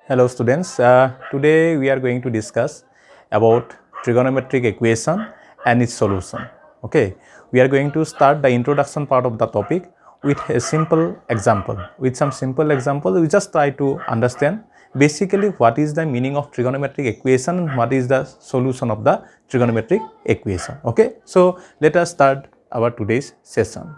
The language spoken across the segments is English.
Hello students, today we are going to discuss about trigonometric equation and its solution. Okay, we are going to start the introduction part of the topic with a simple example. With some simple example, we just try to understand basically what is the meaning of trigonometric equation and what is the solution of the trigonometric equation. Okay, so let us start our today's session.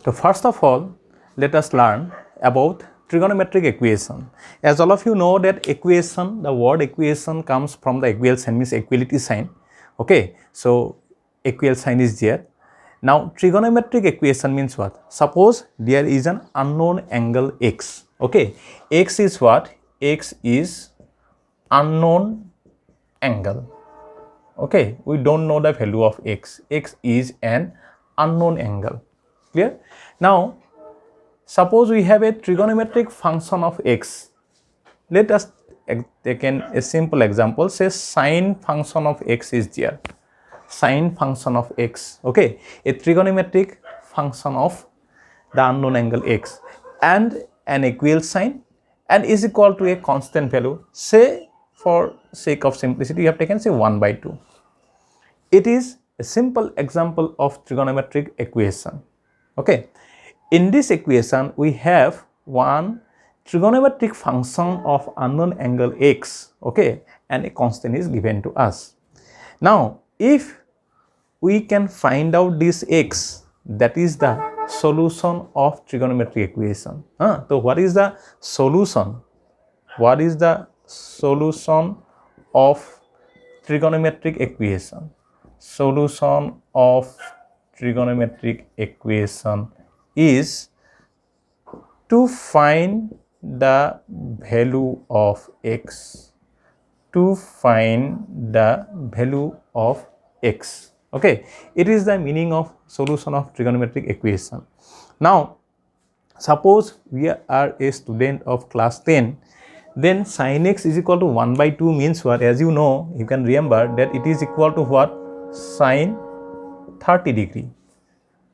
So first of all, let us learn about trigonometric equation. As all of you know that equation, the word equation comes from the equal sign, means equality sign. Okay, so equal sign is there. Now trigonometric equation means what? Suppose there is an unknown angle x. Okay, x is what? X is unknown angle. Okay, we don't know the value of x. X is an unknown angle. Clear? Now suppose we have a trigonometric function of x. Let us take a simple example. Say sine function of x is there. Sine function of x. Okay, a trigonometric function of the unknown angle x and an equal sign and is equal to a constant value. Say for sake of simplicity, you have taken say 1/2. It is a simple example of trigonometric equation. Okay. In this equation, we have one trigonometric function of unknown angle x, okay, and a constant is given to us. Now, if we can find out this x, that is the solution of trigonometric equation. So, what is the solution? What is the solution of trigonometric equation? Solution of trigonometric equation is to find the value of x, to find the value of x. Okay, it is the meaning of solution of trigonometric equation. Now suppose we are a student of class 10, then sin x is equal to 1/2 means what? As you know, you can remember that it is equal to what? Sin 30 degree.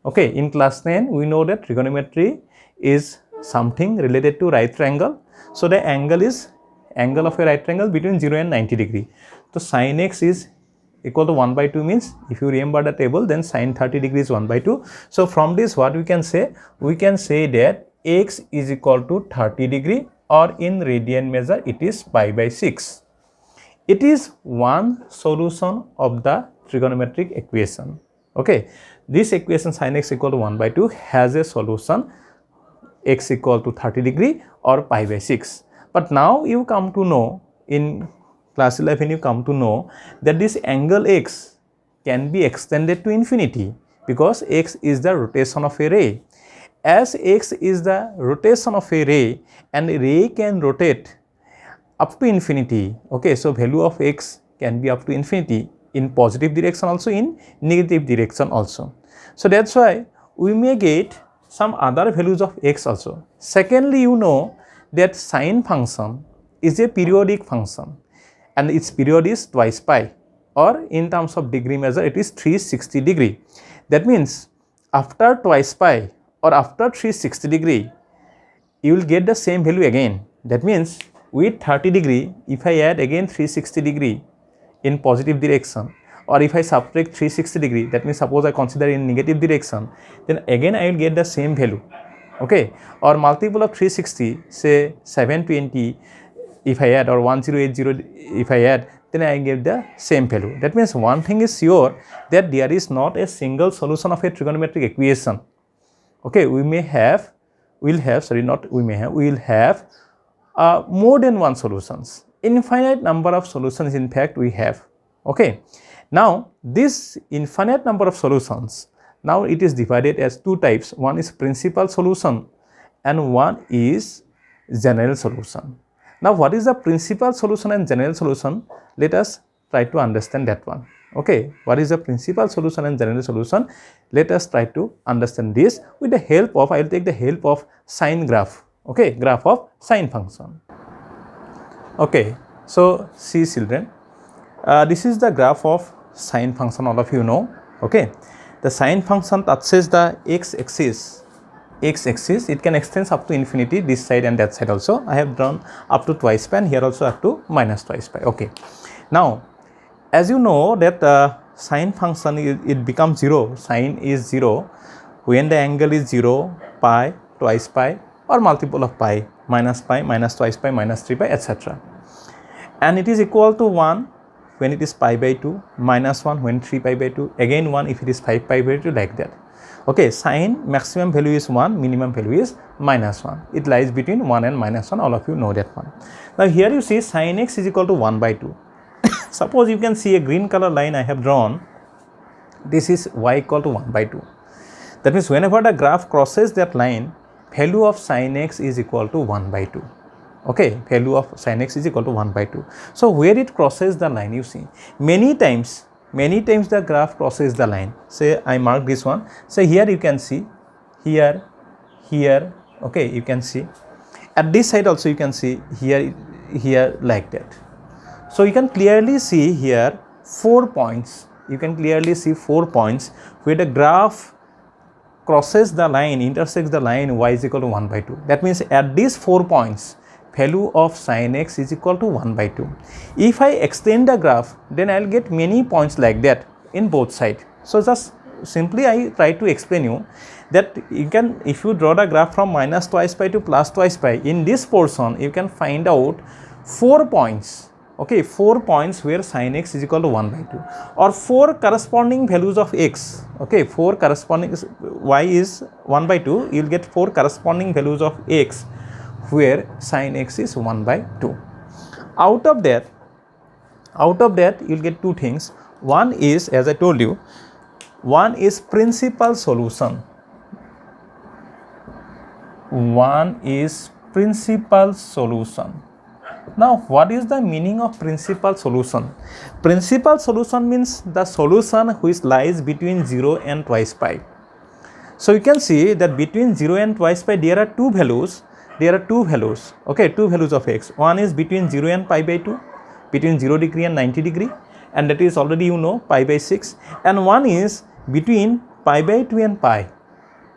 Okay, in class 10 we know that trigonometry is something related to right triangle. So the angle is angle of a right triangle between 0 and 90 degree. So sin x is equal to 1/2 means if you remember the table, then sin 30 degree is 1/2. So from this what we can say? We can say that x is equal to 30 degree, or in radian measure it is pi/6. It is one solution of the trigonometric equation. Okay, this equation sin x equal to 1/2 has a solution x equal to 30 degree or pi/6. But now you come to know, in class 11 you come to know that this angle x can be extended to infinity because x is the rotation of a ray. As x is the rotation of a ray and a ray can rotate up to infinity, okay, so value of x can be up to infinity in positive direction also, in negative direction also. So that's why we may get some other values of x also. Secondly, you know that sine function is a periodic function and its period is twice pi, or in terms of degree measure it is 360 degree. That means after twice pi or after 360 degree you will get the same value again. That means with 30 degree, if I add again 360 degree in positive direction, or if I subtract 360 degree, that means suppose I consider in negative direction, then again I will get the same value. Okay, or multiple of 360, say 720 if I add, or 1080 if I add, then I get the same value. That means one thing is sure, that there is not a single solution of a trigonometric equation. Okay, we will have more than one solutions. Infinite number of solutions in fact we have. Okay, now this infinite number of solutions, now it is divided as two types. One is principal solution and one is general solution. Now what is the principal solution and general solution? Let us try to understand that one. Okay, what is the principal solution and general solution? Let us try to understand this with the help of, I will take the help of sine graph. Okay, graph of sine function. Okay, so see children, this is the graph of sine function, all of you know. Okay, the sine function touches the x axis x-axis, it can extend up to infinity this side and that side also. I have drawn up to twice pi and here also up to minus twice pi. Okay. Now, as you know that sine function it becomes 0, sine is 0 when the angle is 0, pi, twice pi or multiple of pi, minus twice pi, minus 3 pi, etc. And it is equal to 1 when it is pi by 2, minus 1 when 3 pi by 2, again 1 if it is 5 pi by 2, like that. Okay, sine maximum value is 1, minimum value is minus 1. It lies between 1 and minus 1, all of you know that one. Now here you see sine x is equal to 1 by 2. Suppose you can see a green color line I have drawn. This is y equal to 1 by 2. That means whenever the graph crosses that line, value of sine x is equal to 1 by 2. Okay, value of sine x is equal to 1 by 2. So where it crosses the line, you see, many times the graph crosses the line. Say I mark this one. Say here you can see, here, okay, you can see. At this side also you can see, here, like that. So you can clearly see here 4 points. You can clearly see 4 points where the graph crosses the line, intersects the line y is equal to 1 by 2. That means at these 4 points, value of sine x is equal to 1 by 2. If I extend the graph, then I will get many points like that in both sides. So just simply I try to explain you that you can, if you draw the graph from minus twice pi to plus twice pi, in this portion you can find out 4 points. Okay, 4 points where sine x is equal to 1 by 2 or 4 corresponding values of x. Okay, 4 corresponding, y is 1 by 2, you will get 4 corresponding values of x where sine x is 1 by 2. Out of that you will get 2 things. One is, as I told you, one is principal solution. One is principal solution. Now, what is the meaning of principal solution? Principal solution means the solution which lies between 0 and twice pi. So you can see that between 0 and twice pi there are two values. Okay, two values of x. One is between 0 and pi by 2, between 0 degree and 90 degree, and that is already you know pi by 6. And one is between pi by 2 and pi.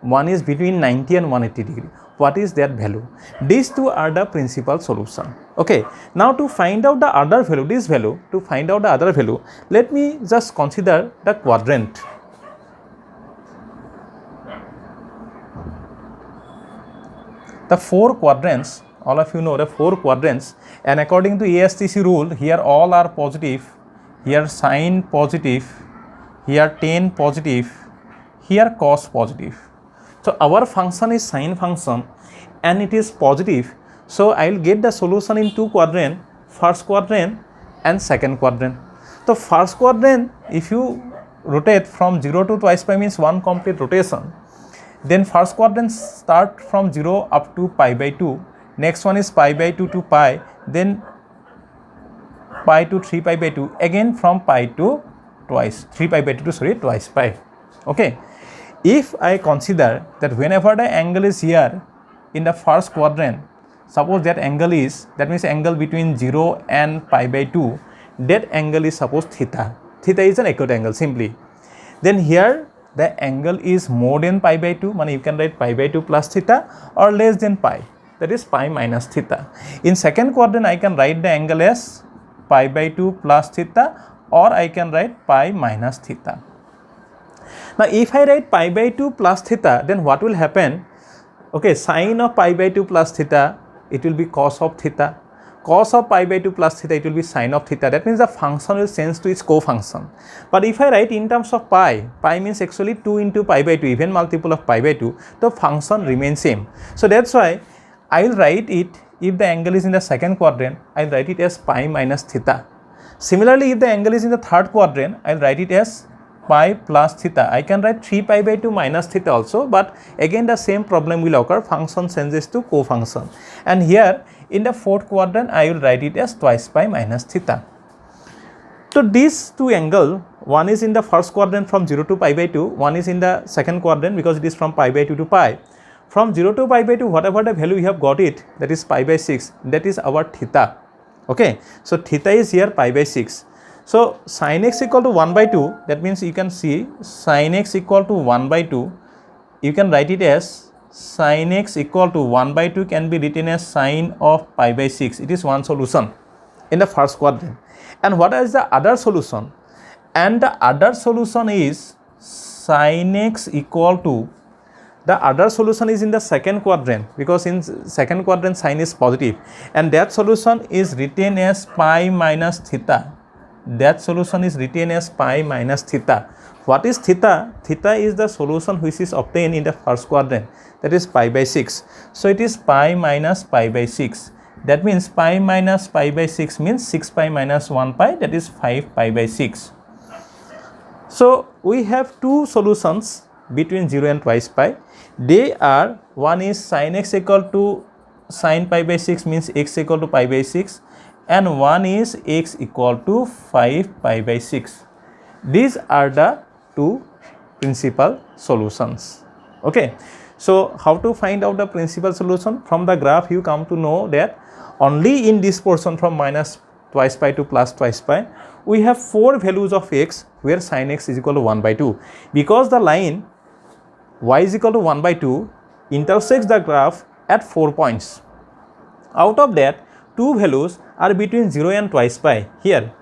One is between 90 and 180 degree. What is that value? These two are the principal solution. Okay, now to find out the other value, this value, to find out the other value, let me just consider the quadrant. The 4 quadrants, all of you know the 4 quadrants, and according to ASTC rule, here all are positive, here sine positive, here tan positive, here cos positive. So our function is sine function and it is positive. So I will get the solution in 2 quadrants, first quadrant and second quadrant. So first quadrant, if you rotate from 0 to twice pi means 1 complete rotation. Then first quadrant start from 0 up to pi by 2. Next one is pi by 2 to pi. Then pi to 3 pi by 2. Again from pi to twice, 3 pi by 2 to twice pi. Okay. If I consider that whenever the angle is here in the first quadrant, suppose that angle is, that means angle between 0 and pi by 2, that angle is suppose theta. Theta is an acute angle simply. Then here the angle is more than pi by 2, meaning you can write pi by 2 plus theta or less than pi, that is pi minus theta. In second quadrant I can write the angle as pi by 2 plus theta or I can write pi minus theta. Now if I write pi by 2 plus theta, then what will happen? Okay, sine of pi by 2 plus theta, it will be cos of theta. Cos of pi by 2 plus theta, it will be sine of theta. That means the function will change to its co-function. But if I write in terms of pi, pi means actually 2 into pi by 2, even multiple of pi by 2, the function remains same. So that's why I will write it, if the angle is in the second quadrant, I will write it as pi minus theta. Similarly, if the angle is in the third quadrant, I will write it as pi plus theta. I can write 3 pi by 2 minus theta also, but again the same problem will occur, function changes to co-function. And here in the fourth quadrant I will write it as twice pi minus theta. So these two angles, one is in the first quadrant from 0 to pi by 2, one is in the second quadrant because it is from pi by 2 to pi. From 0 to pi by 2, whatever the value we have got it, that is pi by 6, that is our theta. Okay, so theta is here pi by 6. So sin x equal to 1 by 2, that means you can see sin x equal to 1 by 2, you can write it as sin x equal to 1 by 2 can be written as sine of pi by 6. It is one solution in the first quadrant. And what is the other solution? And the other solution is sin x equal to, the other solution is in the second quadrant, because in second quadrant sine is positive, and that solution is written as pi minus theta. That solution is written as pi minus theta. What is theta? Theta is the solution which is obtained in the first quadrant, that is pi by 6. So it is pi minus pi by 6. That means pi minus pi by 6 means 6 pi minus 1 pi, that is 5 pi by 6. So we have two solutions between 0 and twice pi. They are, one is sin x equal to sin pi by 6 means x equal to pi by 6, and one is x equal to 5 pi by 6. These are the two principal solutions. Okay, so how to find out the principal solution? From the graph you come to know that only in this portion from minus twice pi to plus twice pi, we have 4 values of x where sin x is equal to 1 by 2, because the line y is equal to 1 by 2 intersects the graph at 4 points. Out of that, 2 values are between 0 and twice pi here,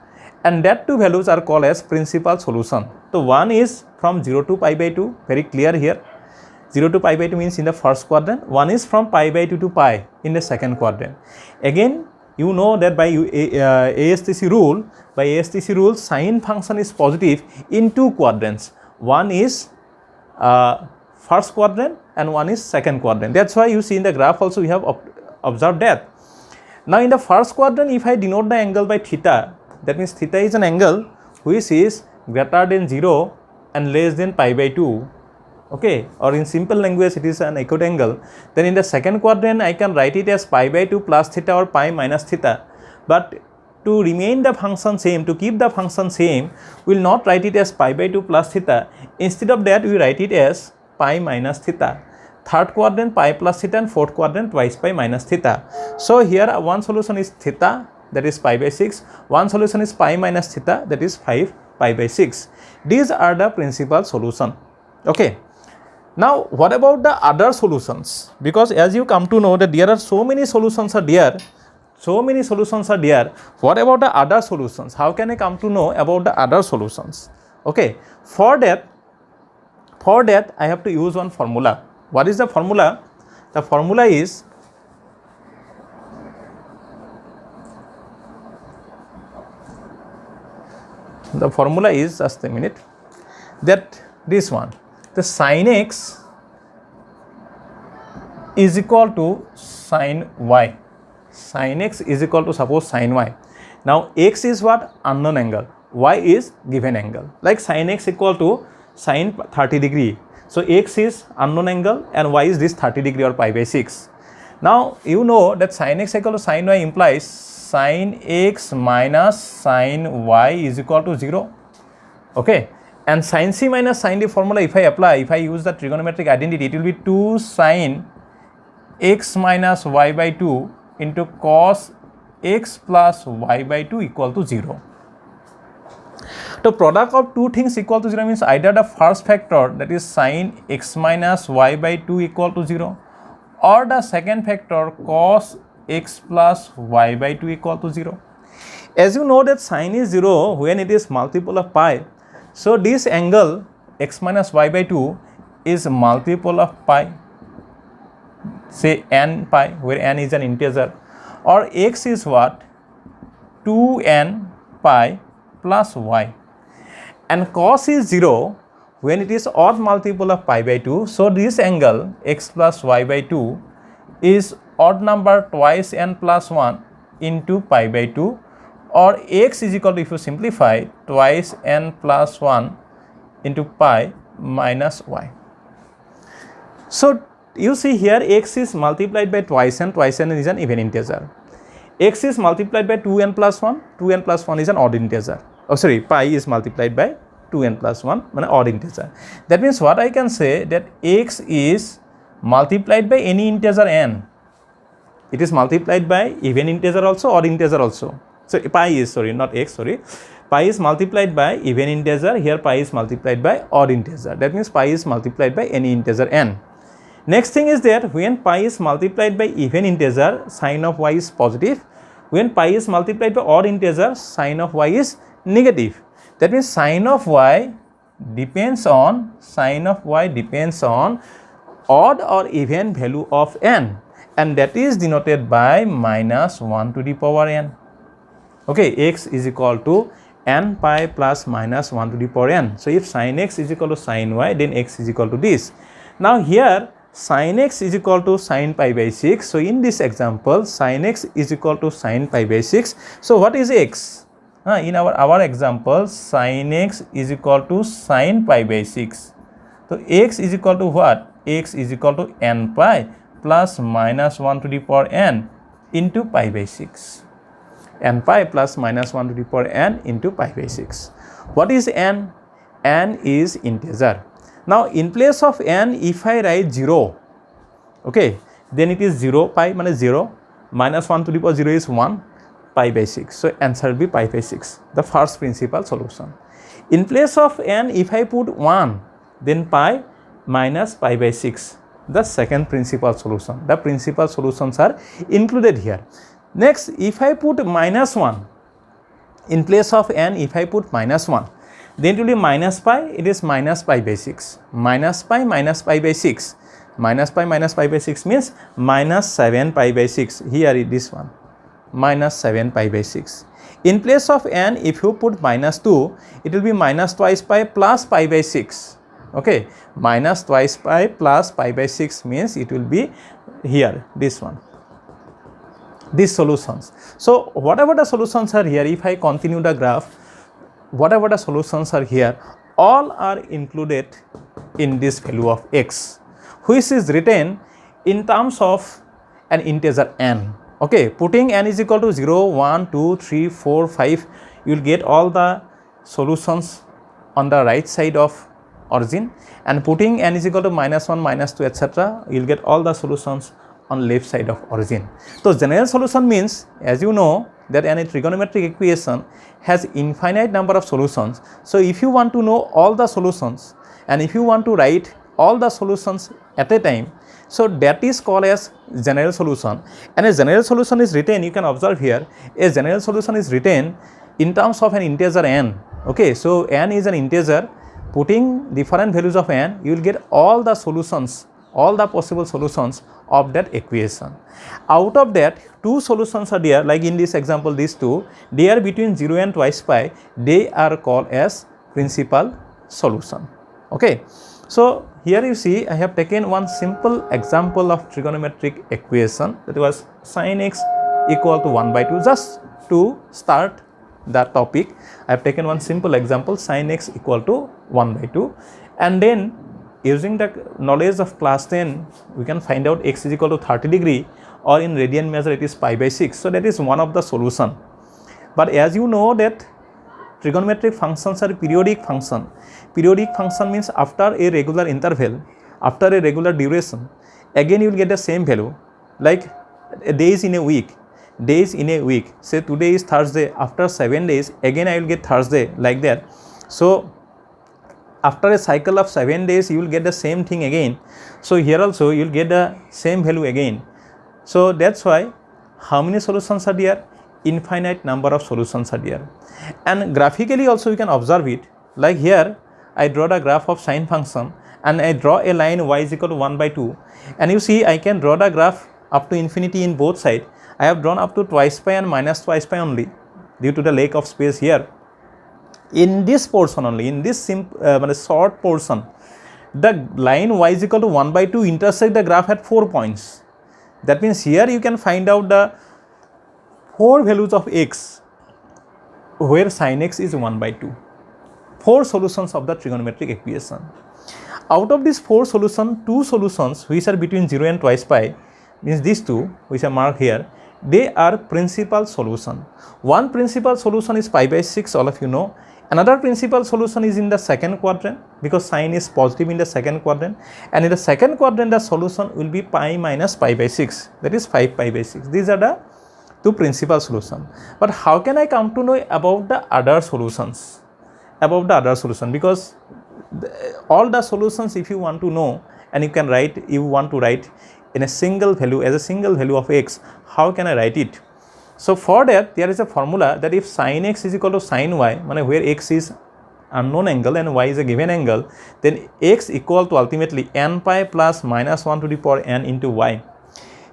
and that 2 values are called as principal solution. So one is from 0 to pi by 2, very clear here. 0 to pi by 2 means in the first quadrant. One is from pi by 2 to pi in the second quadrant. Again, you know that by ASTC rule, sine function is positive in 2 quadrants. One is first quadrant and one is second quadrant. That's why you see in the graph also we have observed that. Now in the first quadrant, if I denote the angle by theta, that means theta is an angle which is greater than 0 and less than pi by 2. Okay, or in simple language it is an acute angle. Then in the second quadrant I can write it as pi by 2 plus theta or pi minus theta. But to remain the function same, to keep the function same, we will not write it as pi by 2 plus theta. Instead of that we write it as pi minus theta. Third quadrant pi plus theta, and fourth quadrant twice pi minus theta. So here one solution is theta, that is pi by 6. One solution is pi minus theta, that is 5 pi by 6. These are the principal solution. Okay. Now what about the other solutions? Because as you come to know that there are so many solutions are there. What about the other solutions? How can I come to know about the other solutions? Okay. For that I have to use one formula. What is the formula? The formula is just a minute, that this one, the sin x is equal to sin y. Sin x is equal to, suppose, sin y. Now x is what? Unknown angle. Y is given angle. Like sin x equal to sin 30 degree. So x is unknown angle and y is this 30 degree or pi by 6. Now you know that sin x equal to sin y implies sin x minus sin y is equal to 0. Okay. And sin c minus sin d formula, if I apply, if I use the trigonometric identity, it will be 2 sin x minus y by 2 into cos x plus y by 2 equal to 0. The product of two things equal to 0 means either the first factor, that is sin x minus y by 2 equal to 0, or the second factor cos x plus y by 2 equal to 0. As you know that sin is 0 when it is multiple of pi. So this angle x minus y by 2 is multiple of pi, say n pi, where n is an integer, or x is what? 2n pi plus y. And cos is 0 when it is odd multiple of pi by 2. So this angle x plus y by 2 is odd number twice n plus 1 into pi by 2, or x is equal to, if you simplify, twice n plus 1 into pi minus y. So you see here x is multiplied by twice n is an even integer. X is multiplied by 2n plus 1 is an odd integer. Oh sorry, pi is multiplied by 2n plus 1, an odd integer. That means what I can say, that x is multiplied by any integer n. It is multiplied by even integer also, odd integer also. So pi is, pi is multiplied by even integer, here pi is multiplied by odd integer. That means pi is multiplied by any integer n. Next thing is that when pi is multiplied by even integer, sign of y is positive. When pi is multiplied by odd integer, sign of y is negative. That means sign of y depends on odd or even value of n, and that is denoted by minus 1 to the power n. Okay, x is equal to n pi plus minus 1 to the power n. So if sin x is equal to sin y, then x is equal to this. Now here sin x is equal to sin pi by 6. So in this example, sin x is equal to sin pi by 6. So what is x? In our example, sin x is equal to sin pi by 6. So x is equal to what? X is equal to n pi plus minus 1 to the power n into pi by 6. N pi plus minus 1 to the power n into pi by 6. What is n? N is integer. Now in place of n, if I write 0, okay, then it is 0 pi minus 0, minus 1 to the power 0 is 1, pi by 6. So answer will be pi by 6, the first principal solution. In place of n, if I put 1, then pi minus pi by 6, the second principal solution. The principal solutions are included here. Next, if I put minus 1, in place of n, if I put minus 1, then it will be minus pi, it is minus pi by 6. Minus pi by 6. Minus pi by 6 means minus 7 pi by 6. Here is this one, minus 7 pi by 6. In place of n, if you put minus 2, it will be minus twice pi plus pi by 6. Okay, minus twice pi plus pi by 6 means it will be here, this one. These solutions. So whatever the solutions are here, if I continue the graph, whatever the solutions are here, all are included in this value of x, which is written in terms of an integer n. Okay, putting n is equal to 0, 1, 2, 3, 4, 5, you will get all the solutions on the right side of origin, and putting n is equal to minus 1, minus 2, etc., you will get all the solutions on left side of origin. So general solution means, as you know, that any trigonometric equation has infinite number of solutions. So if you want to know all the solutions, and if you want to write all the solutions at a time, so that is called as general solution. And a general solution is written, you can observe here, a general solution is written in terms of an integer n. Okay, so n is an integer. Putting different values of n, you will get all the solutions, all the possible solutions of that equation. Out of that, two solutions are there, like in this example, these two, they are between 0 and twice pi, they are called as principal solution. Okay, so here you see, I have taken one simple example of trigonometric equation, that was sin x equal to 1 by 2. Just to start the topic, I have taken one simple example, sin x equal to 1 by 2, and then using the knowledge of class 10, we can find out x is equal to 30 degree, or in radian measure it is pi by 6. So that is one of the solution. But as you know that trigonometric functions are periodic function. Periodic function means after a regular interval, after a regular duration, again you will get the same value, like days in a week. Days in a week, say today is Thursday, after 7 days again I will get Thursday, like that. So after a cycle of 7 days you will get the same thing again. So here also you will get the same value again. So that's why how many solutions are there? Infinite number of solutions are there. And graphically also you can observe it, like here I draw the graph of sine function and I draw a line y is equal to 1 by 2, and you see I can draw the graph up to infinity in both sides. I have drawn up to twice pi and minus twice pi only due to the lack of space here. In this portion only, in this short portion, the line y is equal to 1 by 2 intersect the graph at 4 points. That means here you can find out the 4 values of x where sin x is 1 by 2. 4 solutions of the trigonometric equation. Out of these 4 solutions, 2 solutions which are between 0 and twice pi, means these two which are marked here, they are principal solution. One principal solution is pi by 6, all of you know. Another principal solution is in the second quadrant, because sign is positive in the second quadrant, and in the second quadrant the solution will be pi minus pi by 6, that is 5 pi by 6. These are the two principal solutions. But how can I come to know about the other solutions? Because all the solutions, if you want to know, and you want to write in a single value, as a single value of x, how can I write it? So for that there is a formula that if sin x is equal to sin y, where x is unknown angle and y is a given angle, then x equal to ultimately n pi plus minus 1 to the power n into y.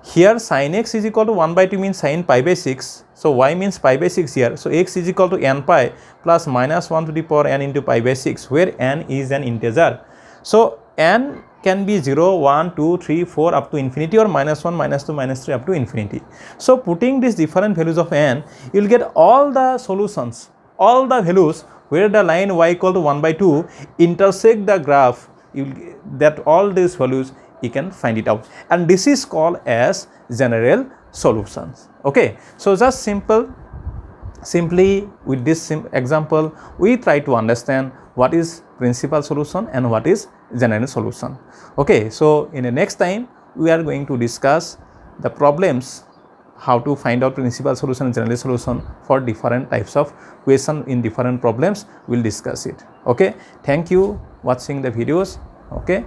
Here sin x is equal to 1 by 2 means sin pi by 6. So y means pi by 6 here. So x is equal to n pi plus minus 1 to the power n into pi by 6, where n is an integer. So n can be 0, 1, 2, 3, 4 up to infinity, or minus 1, minus 2, minus 3 up to infinity. So putting these different values of n, you will get all the solutions, all the values where the line y equal to 1 by 2 intersect the graph, you will that all these values you can find it out, and this is called as general solutions. Okay, so just simply with this example we try to understand what is principal solution and what is general solution. Okay, so in the next time we are going to discuss the problems, how to find out principal solution and general solution for different types of question in different problems. We'll discuss it. Okay, thank you watching the videos. Okay.